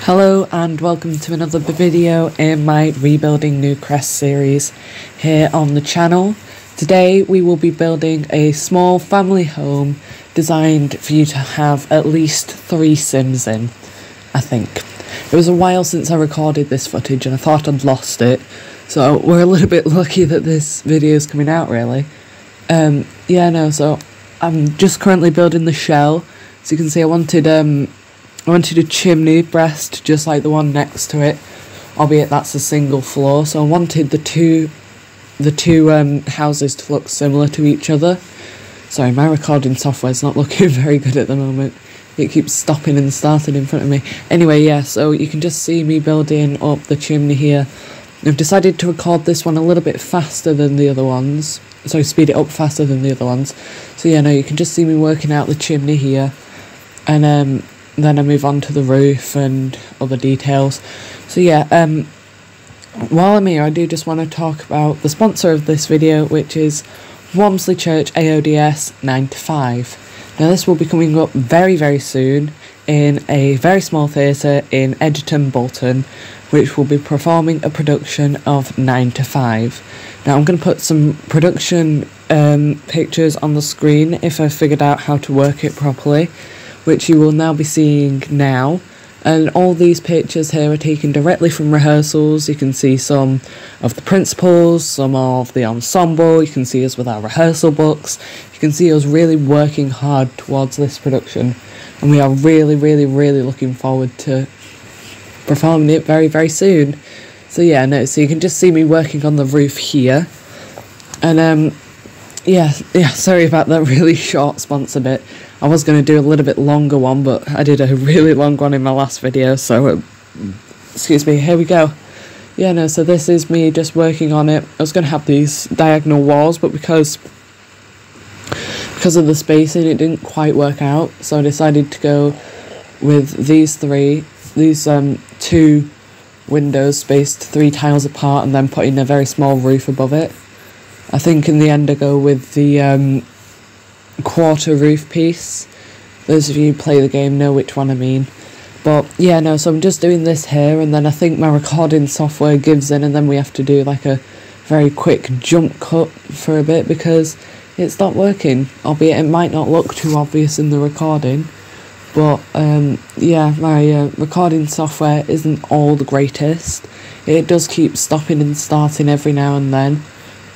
Hello and welcome to another video in my Rebuilding Newcrest series here on the channel. Today we will be building a small family home designed for you to have at least 3 Sims in, I think. It was a while since I recorded this footage and I thought I'd lost it, so we're a little bit lucky that this video is coming out really. So I'm just currently building the shell. So you can see I wanted a chimney breast just like the one next to it, albeit that's a single floor, so I wanted the two houses to look similar to each other. Sorry, my recording software's not looking very good at the moment. It keeps stopping and starting in front of me. Anyway, yeah, so you can just see me building up the chimney here. I've decided to record this one a little bit faster than the other ones, so speed it up faster than the other ones. So yeah, no, you can just see me working out the chimney here, and then I move on to the roof and other details. So yeah, while I'm here, I do just want to talk about the sponsor of this video, which is Walmsley Church AODS 9 to 5. Now this will be coming up very, very soon in a very small theatre in Edgerton, Bolton, which will be performing a production of 9 to 5. Now I'm going to put some production pictures on the screen if I figured out how to work it properly, which you will now be seeing now. And all these pictures here are taken directly from rehearsals. You can see some of the principals, some of the ensemble, you can see us with our rehearsal books, you can see us really working hard towards this production, and we are really, really, really looking forward to performing it very, very soon. So yeah, no, so you can just see me working on the roof here, and yeah, sorry about that really short sponsor bit. I was going to do a little bit longer one, but I did a really long one in my last video, so excuse me, here we go. Yeah, no, so this is me just working on it. I was going to have these diagonal walls, but because of the spacing it didn't quite work out, so I decided to go with these two windows spaced 3 tiles apart and then putting a very small roof above it. I think in the end I go with the quarter roof piece. Those of you who play the game know which one I mean. But yeah, no, so I'm just doing this here, and then I think my recording software gives in, and then we have to do like a very quick jump cut for a bit because it's not working, albeit it might not look too obvious in the recording. But yeah, my recording software isn't all the greatest. It does keep stopping and starting every now and then,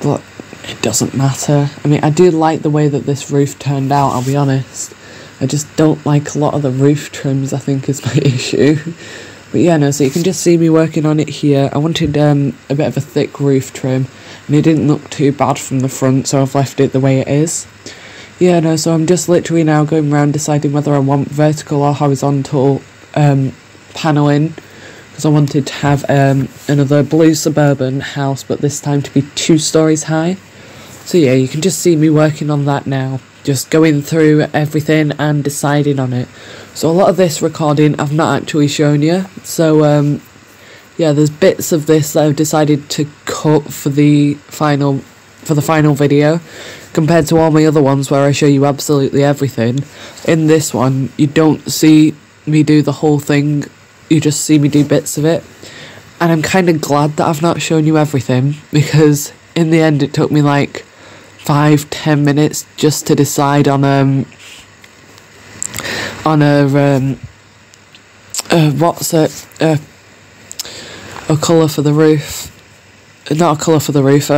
but it doesn't matter. I mean, I do like the way that this roof turned out, I'll be honest. I just don't like a lot of the roof trims, I think, is my issue. But yeah, no, so you can just see me working on it here. I wanted a bit of a thick roof trim, and it didn't look too bad from the front, so I've left it the way it is. Yeah, no, so I'm just literally now going around deciding whether I want vertical or horizontal paneling, because I wanted to have another blue suburban house, but this time to be 2 stories high. So yeah, you can just see me working on that now, just going through everything and deciding on it. So a lot of this recording I've not actually shown you, so yeah, there's bits of this that I've decided to cut for the final video, compared to all my other ones where I show you absolutely everything. In this one, you don't see me do the whole thing, you just see me do bits of it, and I'm kind of glad that I've not shown you everything, because in the end it took me like 5-10 minutes just to decide on a colour for the roof. Not a colour for the roof,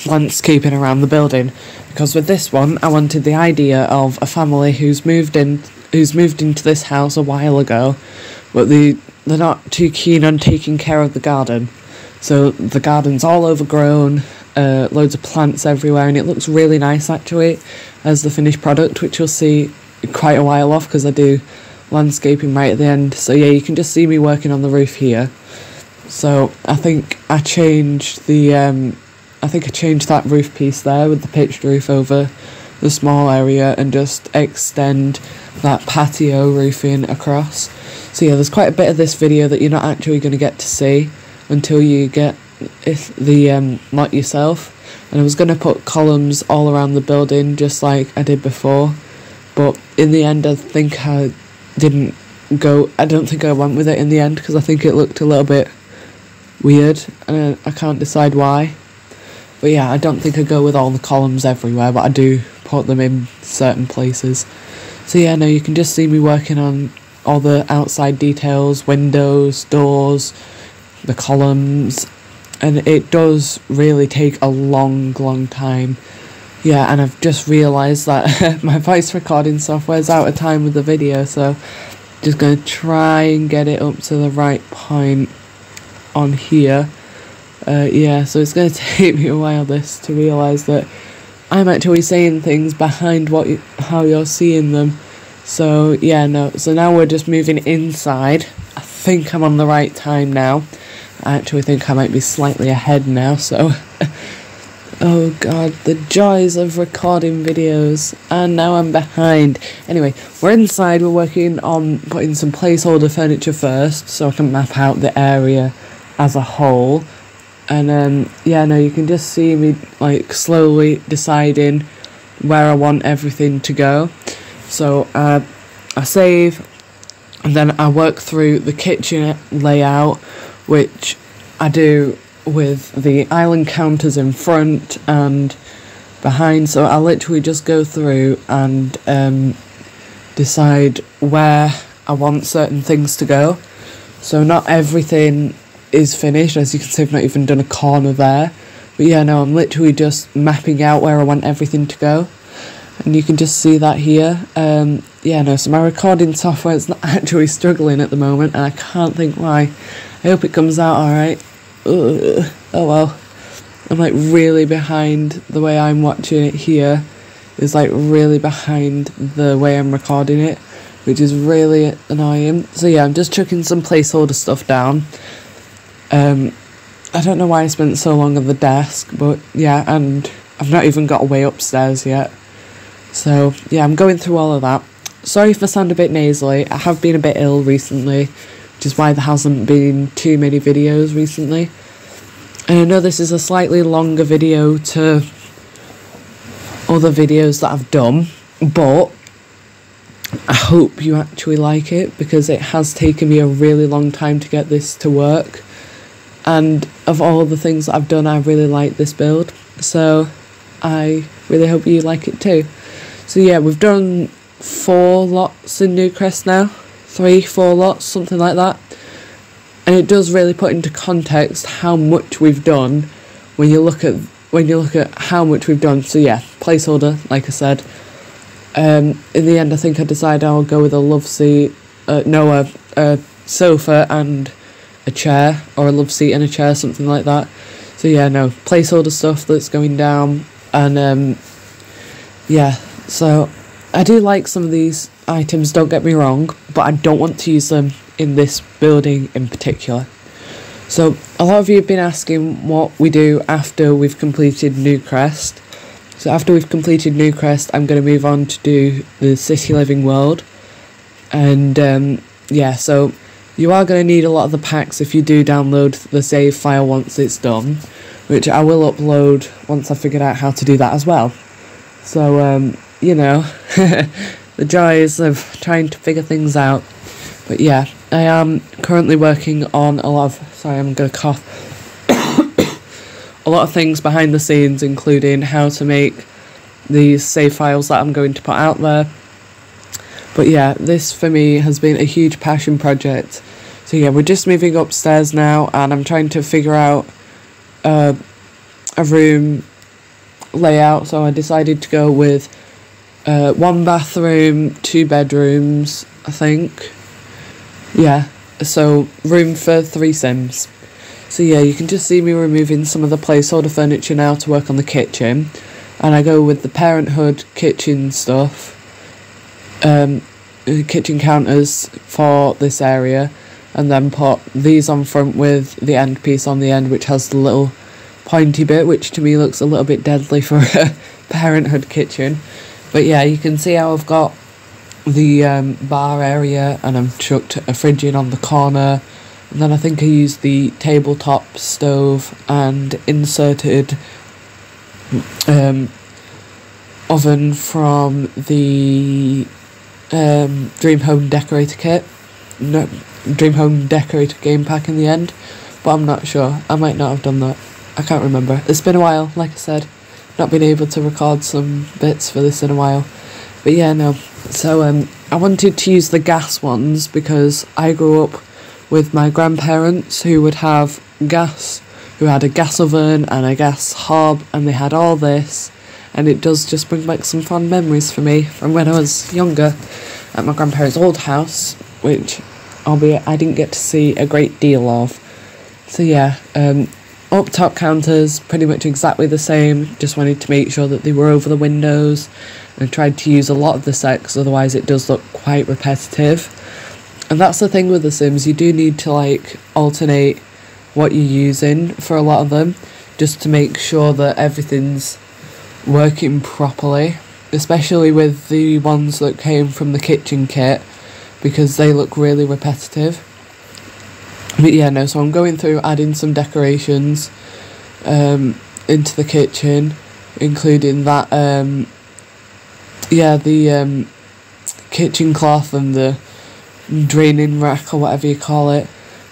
landscaping around the building, because with this one I wanted the idea of a family who's moved into this house a while ago, but they're not too keen on taking care of the garden. So the garden's all overgrown, loads of plants everywhere, and it looks really nice actually as the finished product, which you'll see quite a while off because I do landscaping right at the end. So yeah, you can just see me working on the roof here. So I think I changed that roof piece there with the pitched roof over the small area and just extend that patio roofing across. So yeah, there's quite a bit of this video that you're not actually going to get to see until you get the lot yourself. And I was going to put columns all around the building just like I did before, but in the end I think I didn't I don't think I went with it in the end because I think it looked a little bit weird and I can't decide why. But yeah, I don't think I go with all the columns everywhere, but I do put them in certain places. So yeah, no, you can just see me working on all the outside details, windows, doors, the columns, and it does really take a long time. Yeah, and I've just realised that my voice recording software's out of time with the video, so just going to try and get it up to the right point on here. Yeah, so it's going to take me a while to realise that I'm actually saying things behind how you're seeing them. So yeah, no, so now we're just moving inside. I think I'm on the right time now. I actually think I might be slightly ahead now, so oh god, the joys of recording videos. And now I'm behind. Anyway, we're inside, we're working on putting some placeholder furniture first, so I can map out the area as a whole. And yeah, no, you can just see me like slowly deciding where I want everything to go. So I save, and then I work through the kitchen layout, which I do with the island counters in front and behind. So I literally just go through and decide where I want certain things to go. So not everything is finished, as you can see I've not even done a corner there. But yeah, no, I'm literally just mapping out where I want everything to go. And you can just see that here. Yeah, no, so my recording software is not actually struggling at the moment, and I can't think why. I hope it comes out alright. Oh well. I'm like really behind the way I'm watching it here. Is like really behind the way I'm recording it, which is really annoying. So yeah, I'm just chucking some placeholder stuff down. I don't know why I spent so long on the desk, but yeah, and I've not even got way upstairs yet. So yeah, I'm going through all of that. Sorry if I sound a bit nasally. I have been a bit ill recently, which is why there hasn't been too many videos recently. And I know this is a slightly longer video to other videos that I've done, but I hope you actually like it, because it has taken me a really long time to get this to work. And of all the things that I've done, I really like this build. So I really hope you like it too. So yeah, we've done 4 lots in Newcrest now. 3-4 lots, something like that. And it does really put into context how much we've done when you look at how much we've done. So yeah, placeholder, like I said. In the end, I think I decided I'll go with a love seat, a sofa and a chair, or a love seat and a chair, something like that. So yeah, no, placeholder stuff that's going down. And yeah, so I do like some of these items, don't get me wrong, but I don't want to use them in this building in particular. So a lot of you have been asking what we do after we've completed Newcrest. So after we've completed Newcrest, I'm going to move on to do the City Living World. And yeah, so you are going to need a lot of the packs if you do download the save file once it's done, which I will upload once I figured out how to do that as well. So, you know, the joys of trying to figure things out. But yeah, I am currently working on a lot of, sorry, I'm going to cough, a lot of things behind the scenes, including how to make these save files that I'm going to put out there. But yeah, this for me has been a huge passion project. So yeah, we're just moving upstairs now, and I'm trying to figure out a room layout. So I decided to go with 1 bathroom, 2 bedrooms, I think. Yeah, so room for 3 Sims. So yeah, you can just see me removing some of the placeholder furniture now to work on the kitchen. And I go with the Parenthood kitchen stuff. Kitchen counters for this area, and then put these on front with the end piece on the end, which has the little pointy bit, which to me looks a little bit deadly for a Parenthood kitchen. But yeah, you can see how I've got the bar area, and I've chucked a fridge in on the corner, and then I think I used the tabletop stove and inserted oven from the Dream Home Decorator kit. Dream Home Decorator game pack in the end, but I'm not sure. I might not have done that. I can't remember. It's been a while, like I said. Not been able to record some bits for this in a while. But yeah, no. So I wanted to use the gas ones because I grew up with my grandparents who would have gas, who had a gas oven and a gas hob, and they had all this, and it does just bring back some fond memories for me from when I was younger at my grandparents' old house, which, albeit I didn't get to see a great deal of. So yeah, up top counters, pretty much exactly the same, just wanted to make sure that they were over the windows, and tried to use a lot of the set, because otherwise it does look quite repetitive. And that's the thing with The Sims, you do need to like alternate what you're using for a lot of them, just to make sure that everything's working properly, especially with the ones that came from the kitchen kit, because they look really repetitive. But yeah, no, so I'm going through adding some decorations into the kitchen, including that, the kitchen cloth and the draining rack or whatever you call it,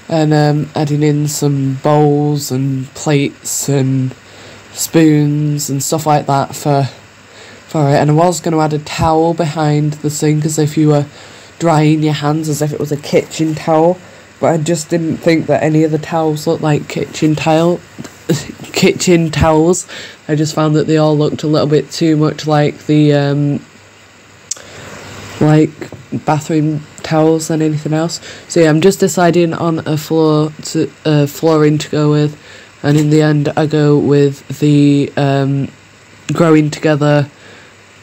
and adding in some bowls and plates and spoons and stuff like that for it. And I was going to add a towel behind the sink as if you were drying your hands, as if it was a kitchen towel, but I just didn't think that any of the towels looked like kitchen towels. I just found that they all looked a little bit too much like the like bathroom towels than anything else. So yeah, I'm just deciding on a flooring to go with, and in the end I go with the growing together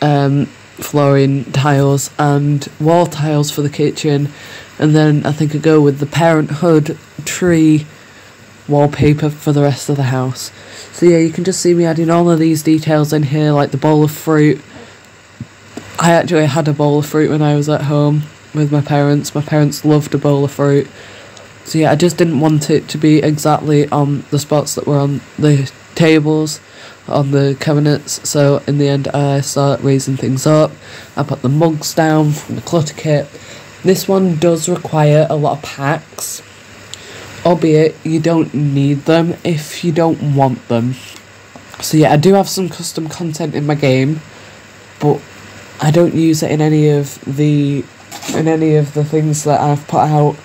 flooring tiles and wall tiles for the kitchen, and then I think I go with the Parenthood tree wallpaper for the rest of the house. So yeah, you can just see me adding all of these details in here, like the bowl of fruit. I actually had a bowl of fruit when I was at home with my parents. My parents loved a bowl of fruit. So yeah, I just didn't want it to be exactly on the spots that were on the tables, on the cabinets. So in the end I started raising things up. I put the mugs down from the clutter kit. This one does require a lot of packs, albeit you don't need them if you don't want them. So yeah, I do have some custom content in my game, but I don't use it in any of the things that I've put out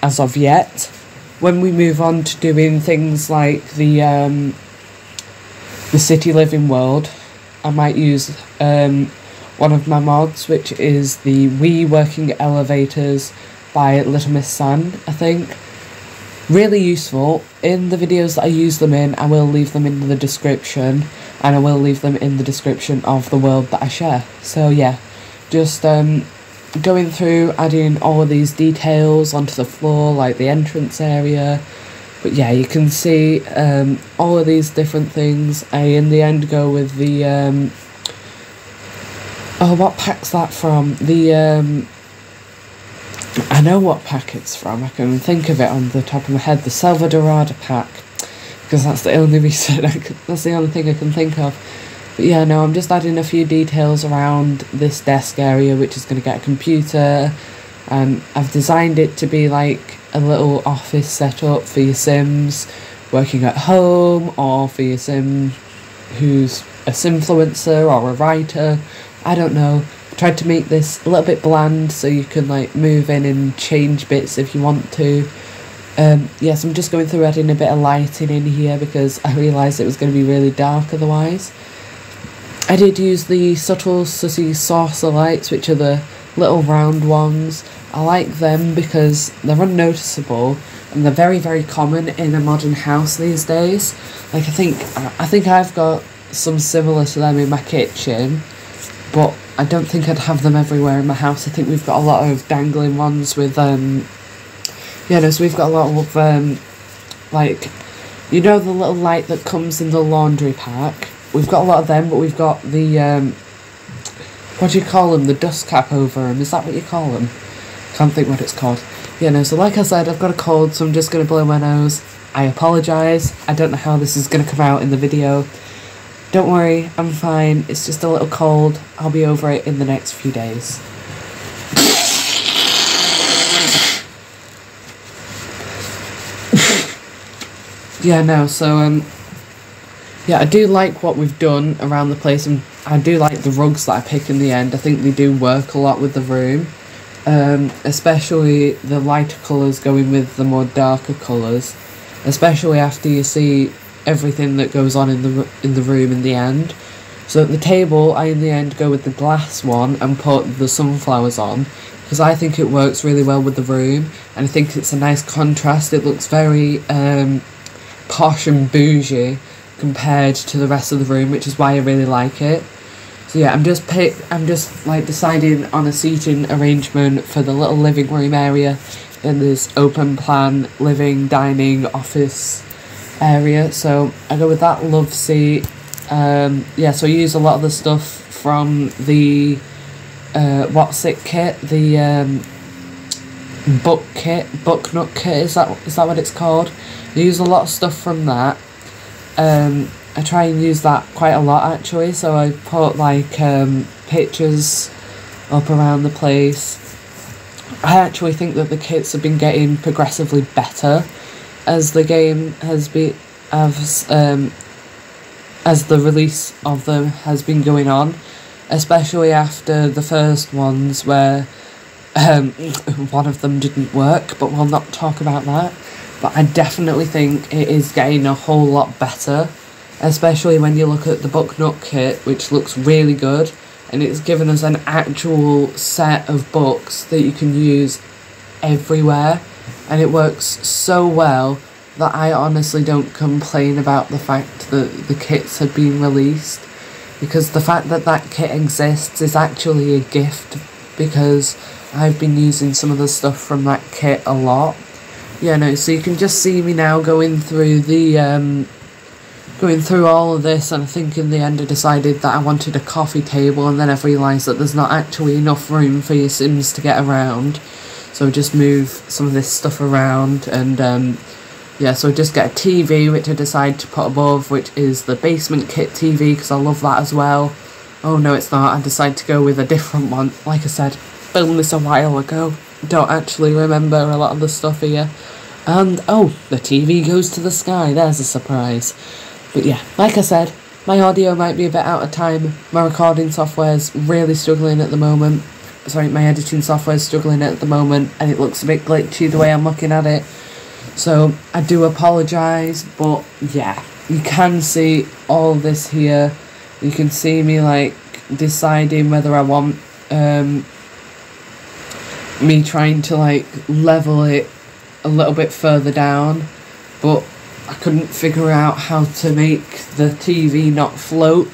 as of yet. When we move on to doing things like the city living world, I might use one of my mods, which is the Wii Working Elevators by Little Miss San, I think. Really useful. In the videos that I use them in, I will leave them in the description, and I will leave them in the description of the world that I share. So yeah, just going through adding all of these details onto the floor, like the entrance area. But yeah, you can see all of these different things. I in the end go with the what pack's that from? The I know what pack it's from. I can think of it on the top of my head. The Salvadorada pack, because that's the only reason that's the only thing I can think of. But yeah, no, I'm just adding a few details around this desk area, which is going to get a computer. I've designed it to be like a little office setup for your Sims working at home, or for your Sim who's a Simfluencer or a writer. I don't know. Tried to make this a little bit bland so you can like move in and change bits if you want to. Yes, I'm just going through adding a bit of lighting in here because I realised it was going to be really dark otherwise. I did use the subtle Sussy saucer lights, which are the little round ones. I like them because they're unnoticeable and they're very, very common in a modern house these days. Like I think I've got some similar to them in my kitchen, but I don't think I'd have them everywhere in my house. I think we've got a lot of dangling ones with, so we've got a lot of, like, you know the little light that comes in the laundry pack? We've got a lot of them, but we've got the, what do you call them? The dust cap over them. Is that what you call them? Can't think what it's called. Yeah, no, so like I said, I've got a cold, so I'm just going to blow my nose. I apologise. I don't know how this is going to come out in the video. Don't worry, I'm fine. It's just a little cold. I'll be over it in the next few days. yeah, no, so, yeah, I do like what we've done around the place, and I do like the rugs that I pick in the end. I think they do work a lot with the room, especially the lighter colours going with the more darker colours, especially after you see everything that goes on in the room in the end. So at the table, I in the end go with the glass one and put the sunflowers on, because I think it works really well with the room, and I think it's a nice contrast. It looks very posh and bougie compared to the rest of the room, which is why I really like it. So yeah, I'm just like deciding on a seating arrangement for the little living room area in this open plan living, dining, office area. So I go with that love seat. Yeah, so I use a lot of the stuff from the what's it kit, the book nut kit, is that what it's called? I use a lot of stuff from that. I try and use that quite a lot actually, so I put like pictures up around the place. I actually think that the kits have been getting progressively better as the game has been, as the release of them has been going on, especially after the first ones where one of them didn't work, but we'll not talk about that. But I definitely think it is getting a whole lot better, especially when you look at the book nut kit, which looks really good, and it's given us an actual set of books that you can use everywhere, and it works so well that I honestly don't complain about the fact that the kits have been released, because the fact that that kit exists is actually a gift, because I've been using some of the stuff from that kit a lot. Yeah, no, so you can just see me now going through the going through all of this, and I think in the end I decided that I wanted a coffee table, and then I've realised that there's not actually enough room for your Sims to get around, so just move some of this stuff around. And yeah, so just get a TV, which I decide to put above, which is the basement kit TV, because I love that as well. Oh no, it's not. I decide to go with a different one. Like I said, filmed this a while ago. Don't actually remember a lot of the stuff here. And, oh, the TV goes to the sky. There's a surprise. But yeah, like I said, my audio might be a bit out of time. My recording software's really struggling at the moment. Sorry, my editing software's struggling at the moment, and it looks a bit glitchy the way I'm looking at it. So I do apologise, but yeah, you can see all this here. You can see me like deciding whether I want me trying to like level it a little bit further down, but I couldn't figure out how to make the TV not float.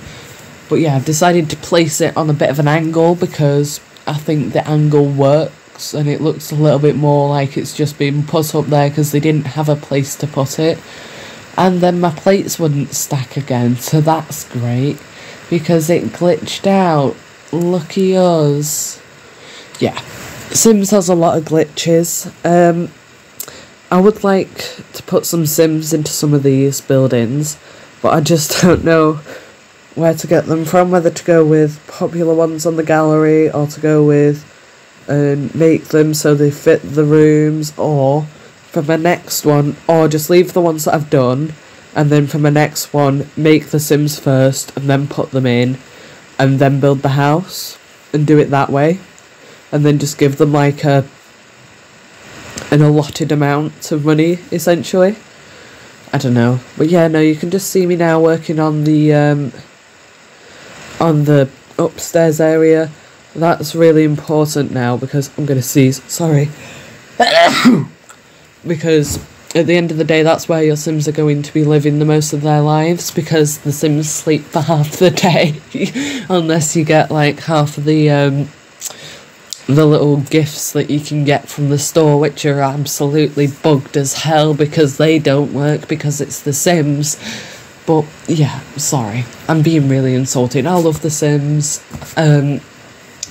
But yeah, I've decided to place it on a bit of an angle, because I think the angle works, and it looks a little bit more like it's just been put up there because they didn't have a place to put it. And then my plates wouldn't stack again, so that's great, because it glitched out. Lucky us. Yeah, Sims has a lot of glitches. I would like to put some Sims into some of these buildings, but I just don't know where to get them from, whether to go with popular ones on the gallery, or to go with and make them so they fit the rooms, or for my next one, or just leave the ones that I've done, and then for my next one make the Sims first and then put them in, and then build the house and do it that way, and then just give them like an allotted amount of money essentially. I don't know, but yeah, no, you can just see me now working on the upstairs area. That's really important now, because I'm going to sneeze, sorry. Because at the end of the day, that's where your Sims are going to be living the most of their lives, because the Sims sleep for half the day, unless you get like half of the little gifts that you can get from the store, which are absolutely bugged as hell because they don't work because it's the Sims. But yeah, sorry, I'm being really insulting. I love the Sims.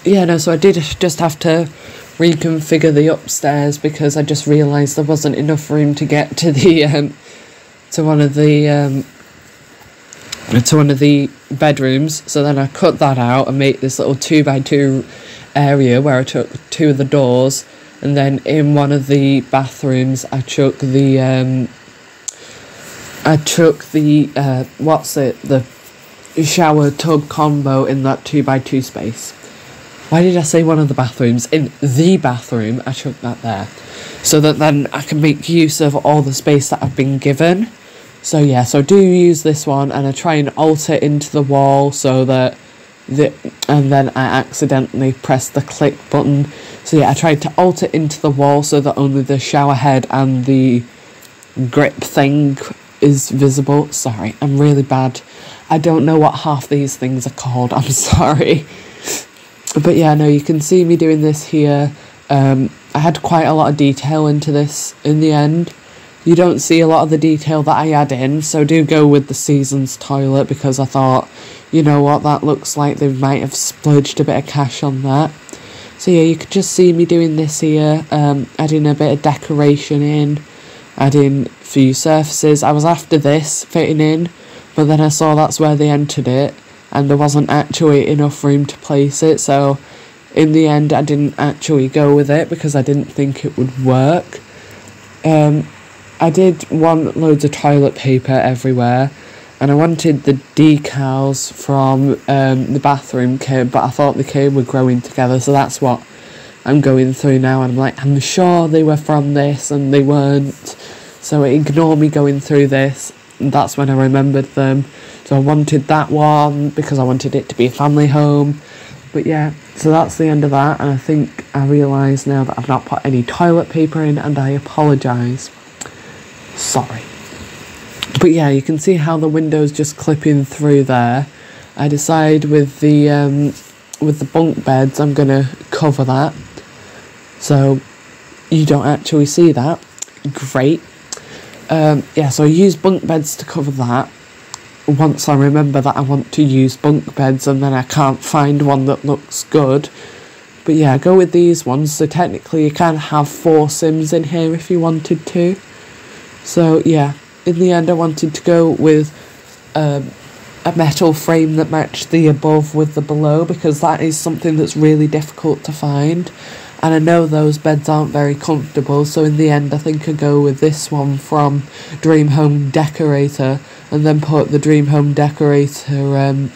Yeah, no, so I did just have to reconfigure the upstairs, because I just realised there wasn't enough room to get to the to one of the bedrooms. So then I cut that out and made this little 2x2 area where I took two of the doors, and then in one of the bathrooms I took the I took the, the shower tub combo in that 2x2 space. Why did I say one of the bathrooms? In the bathroom, I took that there. So that then I can make use of all the space that I've been given. So yeah, so I do use this one, and I try and alter it into the wall so that and then I accidentally pressed the click button. So yeah, I tried to alter it into the wall so that only the shower head and the grip thing is visible. Sorry, I'm really bad. I don't know what half these things are called, I'm sorry. But yeah, no, you can see me doing this here. I had quite a lot of detail into this in the end. You don't see a lot of the detail that I add in, so do go with the Seasons toilet, because I thought, you know what, that looks like they might have splurged a bit of cash on that. So yeah, you could just see me doing this here, adding a bit of decoration in, adding a few surfaces. I was after this fitting in, but then I saw that's where they entered it, and there wasn't actually enough room to place it, so in the end I didn't actually go with it because I didn't think it would work. I did want loads of toilet paper everywhere, and I wanted the decals from the bathroom kit, but I thought the kit were growing together, so that's what I'm going through now, and I'm like, I'm sure they were from this, and they weren't, so ignore me going through this, and that's when I remembered them. So I wanted that one, because I wanted it to be a family home. But yeah, so that's the end of that, and I think I realise now that I've not put any toilet paper in, and I apologise. Sorry. But yeah, you can see how the window's just clipping through there. I decide with the bunk beds, I'm gonna cover that, so you don't actually see that. Great. Yeah, so I use bunk beds to cover that. Once I remember that I want to use bunk beds, and then I can't find one that looks good. But yeah, go with these ones. So technically you can have 4 Sims in here if you wanted to. So yeah, in the end I wanted to go with a metal frame that matched the above with the below, because that is something that's really difficult to find. And I know those beds aren't very comfortable, so in the end I think I go with this one from Dream Home Decorator, and then put the Dream Home Decorator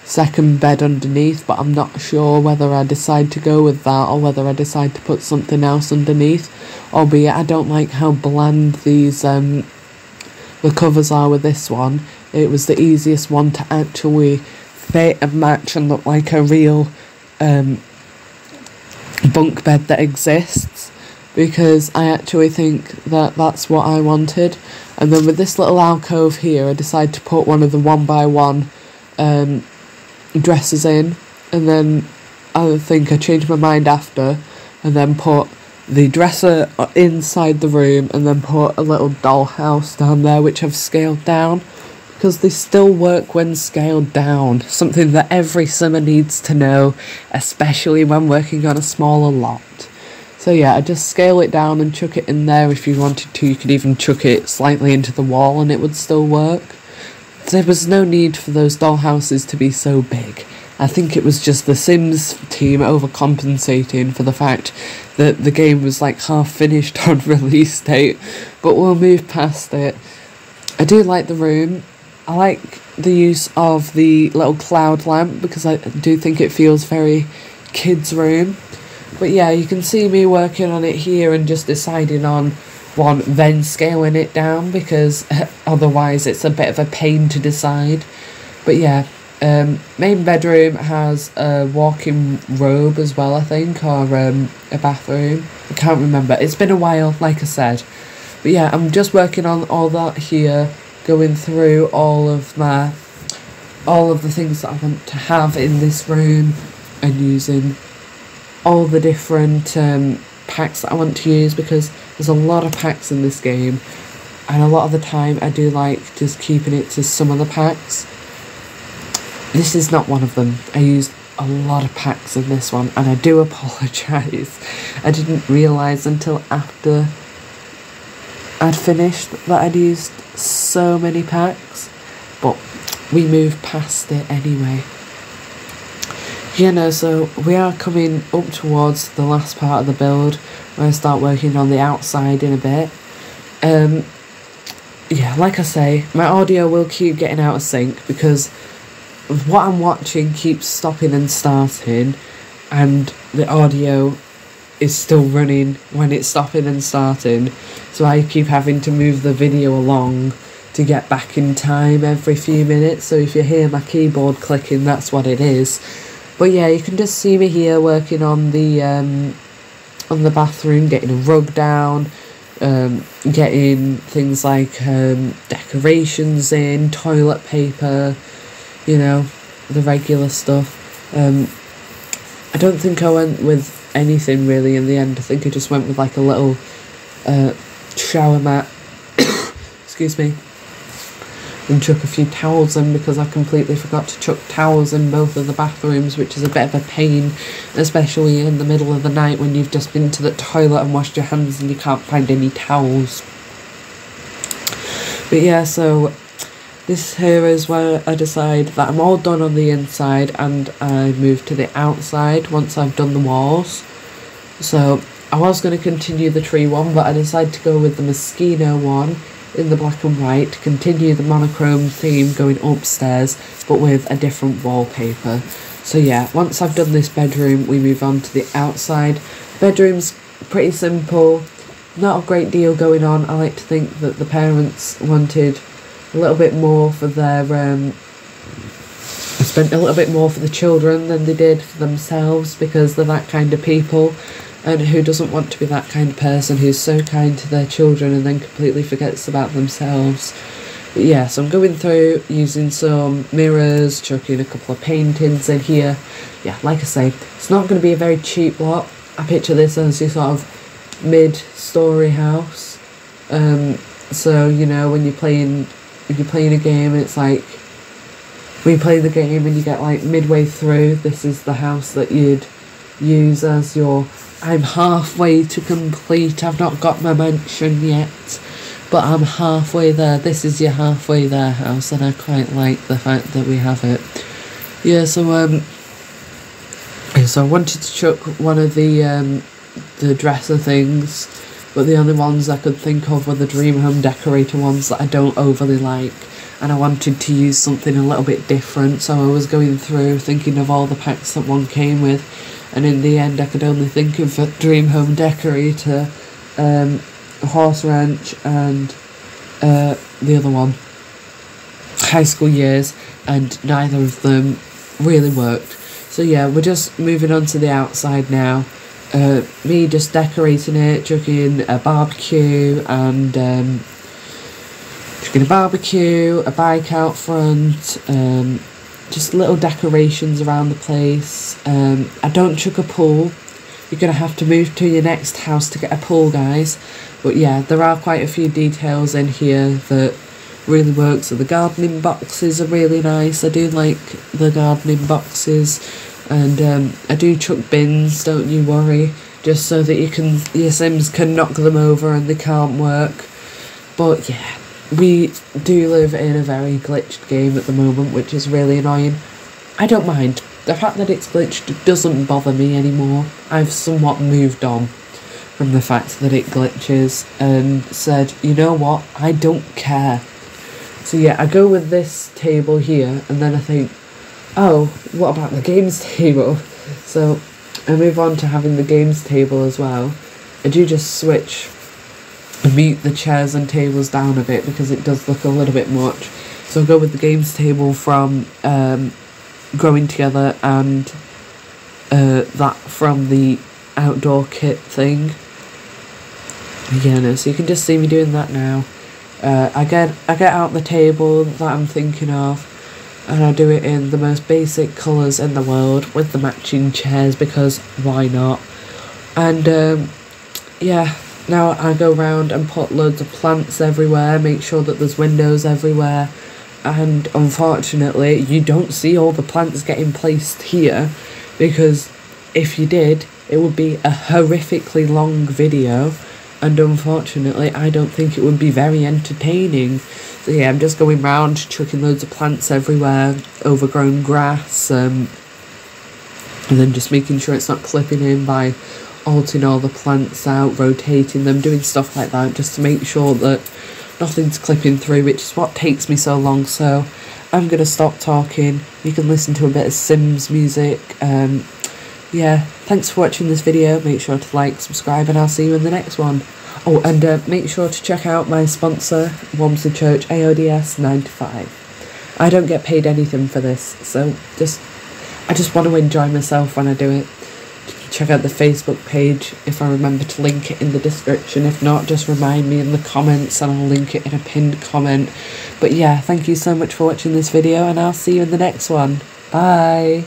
second bed underneath, but I'm not sure whether I decide to go with that or whether I decide to put something else underneath. Albeit I don't like how bland these the covers are with this one. It was the easiest one to actually fit and match and look like a real bunk bed that exists, because I actually think that that's what I wanted. And then with this little alcove here, I decided to put one of the 1x1 dressers in, and then I think I changed my mind after, and then put the dresser inside the room, and then put a little dollhouse down there, which I've scaled down, because they still work when scaled down, something that every simmer needs to know, especially when working on a smaller lot. So yeah, I just scale it down and chuck it in there. If you wanted to, you could even chuck it slightly into the wall and it would still work. There was no need for those dollhouses to be so big. I think it was just the Sims team overcompensating for the fact that the game was like half finished on release date, but we'll move past it. I do like the room. I like the use of the little cloud lamp, because I do think it feels very kids' room. But yeah, you can see me working on it here and just deciding on one, then scaling it down, because otherwise it's a bit of a pain to decide. But yeah, main bedroom has a walk-in robe as well, I think, or a bathroom. I can't remember. It's been a while, like I said. But yeah, I'm just working on all that here, going through all of the things that I want to have in this room, and using all the different packs that I want to use, because there's a lot of packs in this game, and a lot of the time I do like just keeping it to some of the packs. This is not one of them. I used a lot of packs in this one, and I do apologise. I didn't realise until after I'd finished that I'd used so many packs, but we moved past it anyway. You know, so we are coming up towards the last part of the build, where I start working on the outside in a bit. yeah, like I say, my audio will keep getting out of sync because what I'm watching keeps stopping and starting, and the audio is still running when it's stopping and starting, so I keep having to move the video along to get back in time every few minutes. So if you hear my keyboard clicking, that's what it is. But yeah, you can just see me here working on the bathroom, getting a rug down, getting things like decorations in, toilet paper, you know, the regular stuff. I don't think I went with anything really in the end. I think I just went with like a little shower mat, excuse me, and chuck a few towels in because I completely forgot to chuck towels in both of the bathrooms, which is a bit of a pain, especially in the middle of the night when you've just been to the toilet and washed your hands and you can't find any towels. But yeah, so this here is where I decide that I'm all done on the inside and I move to the outside once I've done the walls. So I was going to continue the tree one, but I decided to go with the mosquito one in the black and white, to continue the monochrome theme going upstairs, but with a different wallpaper. So yeah, once I've done this bedroom, we move on to the outside. Bedroom's pretty simple, not a great deal going on. I like to think that the parents wanted a little bit more for their, spent a little bit more for the children than they did for themselves, because they're that kind of people. And who doesn't want to be that kind of person who's so kind to their children and then completely forgets about themselves? But yeah, so I'm going through using some mirrors, chucking a couple of paintings in here. Yeah, like I say, it's not going to be a very cheap lot. I picture this as your sort of mid-story house. So, you know, when you're playing a game, it's like, when you play the game and you get like midway through, this is the house that you'd use as your, I'm halfway to complete, I've not got my mansion yet, but I'm halfway there. This is your halfway there house, and I quite like the fact that we have it. Yeah, so I wanted to chuck one of the dresser things, but the only ones I could think of were the Dream Home Decorator ones that I don't overly like, and I wanted to use something a little bit different, so I was going through thinking of all the packs that one came with. And in the end, I could only think of a Dream Home Decorator, Horse Ranch, and the other one, High School Years, and neither of them really worked. So yeah, we're just moving on to the outside now. Me just decorating it, chucking a barbecue, and a bike out front, just little decorations around the place. I don't chuck a pool. You're going to have to move to your next house to get a pool, guys. But yeah, there are quite a few details in here that really work. So the gardening boxes are really nice. I do like the gardening boxes. And I do chuck bins, don't you worry. Just so that your Sims can knock them over and they can't work. But yeah, we do live in a very glitched game at the moment, which is really annoying. I don't mind. The fact that it's glitched doesn't bother me anymore. I've somewhat moved on from the fact that it glitches and said, you know what, I don't care. So yeah, I go with this table here, and then I think, oh, what about the games table? So I move on to having the games table as well. I do just switch and mute the chairs and tables down a bit because it does look a little bit much. So I'll go with the games table from Growing Together and that from the outdoor kit thing. Yeah, no, so you can just see me doing that now. I get out the table that I'm thinking of, and I do it in the most basic colours in the world with the matching chairs, because why not? And yeah, now I go round and put loads of plants everywhere, make sure that there's windows everywhere, and unfortunately you don't see all the plants getting placed here, because if you did, it would be a horrifically long video, and unfortunately I don't think it would be very entertaining. So yeah, I'm just going round chucking loads of plants everywhere, overgrown grass, and then just making sure it's not clipping in by altering all the plants out, rotating them, doing stuff like that, just to make sure that nothing's clipping through, which is what takes me so long. So I'm going to stop talking. You can listen to a bit of Sims music. Yeah, thanks for watching this video. Make sure to like, subscribe, and I'll see you in the next one. Oh, and make sure to check out my sponsor, Walmsley Church AODS 9 to 5. I don't get paid anything for this, so I just want to enjoy myself when I do it. Check out the Facebook page if I remember to link it in the description. If not, just remind me in the comments and I'll link it in a pinned comment. But yeah, thank you so much for watching this video, and I'll see you in the next one. Bye!